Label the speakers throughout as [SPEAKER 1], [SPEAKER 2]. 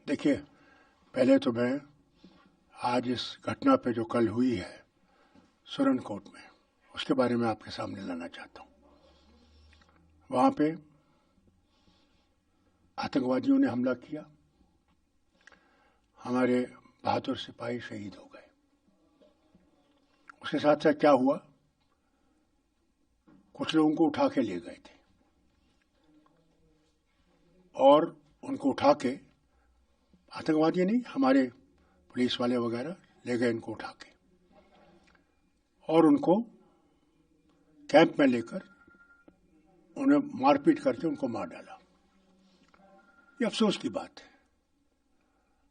[SPEAKER 1] देखिए, पहले तो मैं आज इस घटना पे जो कल हुई है सुरन कोट में, उसके बारे में आपके सामने लाना चाहता हूँ। वहाँ पे आतंकवादियों ने हमला किया, हमारे बहादुर सिपाही शहीद हो गए। उसके साथ साथ क्या हुआ, कुछ लोगों को उठा के ले गए थे और उनको उठा के, आतंकवादी नहीं, हमारे पुलिस वाले वगैरह ले गए इनको उठा के और उनको कैंप में लेकर उन्हें मारपीट करके उनको मार डाला। ये अफसोस की बात है।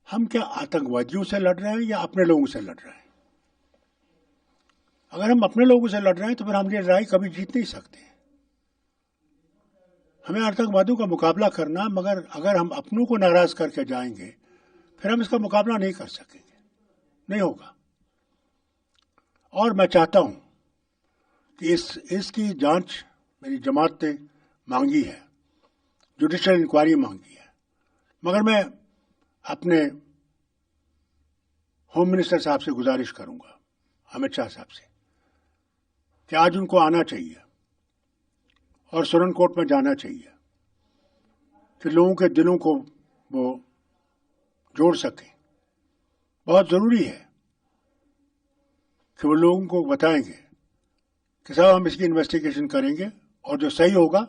[SPEAKER 1] हम क्या आतंकवादियों से लड़ रहे हैं या अपने लोगों से लड़ रहे हैं? अगर हम अपने लोगों से लड़ रहे हैं तो फिर हम ये लड़ाई कभी जीत नहीं सकते। हमें आतंकवादियों का मुकाबला करना, मगर अगर हम अपनों को नाराज करके जाएंगे फिर हम इसका मुकाबला नहीं कर सकेंगे, नहीं होगा। और मैं चाहता हूं कि इसकी जांच मेरी जमात ने मांगी है, जुडिशियल इंक्वायरी मांगी है, मगर मैं अपने होम मिनिस्टर साहब से गुजारिश करूंगा, अमित शाह साहब से, कि आज उनको आना चाहिए और सुरन कोट में जाना चाहिए कि लोगों के दिलों को वो जोड़ सकें। बहुत जरूरी है कि वो लोगों को बताएंगे कि साहब हम इसकी इन्वेस्टिगेशन करेंगे और जो सही होगा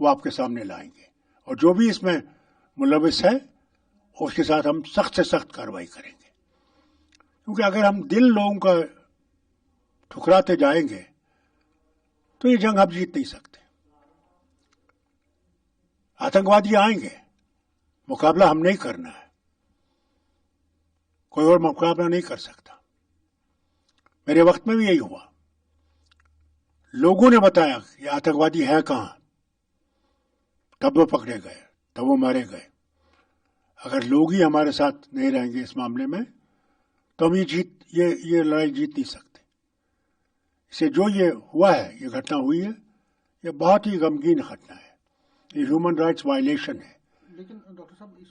[SPEAKER 1] वो आपके सामने लाएंगे, और जो भी इसमें मुलविस है उसके साथ हम सख्त से सख्त कार्रवाई करेंगे। क्योंकि अगर हम दिल लोगों का ठुकराते जाएंगे तो ये जंग हम जीत नहीं सकते। आतंकवादी आएंगे, मुकाबला हम नहीं करना है, कोई और मुकाबला नहीं कर सकता। मेरे वक्त में भी यही हुआ, लोगों ने बताया कि आतंकवादी हैं कहां, तब वो पकड़े गए, तब वो मारे गए। अगर लोग ही हमारे साथ नहीं रहेंगे इस मामले में तो हम ये लड़ाई जीत नहीं सकते। इसे जो ये हुआ है, ये घटना हुई है, ये बहुत ही गमगीन घटना है, ये ह्यूमन राइट्स वायलेशन है।
[SPEAKER 2] लेकिन डॉक्टर साहब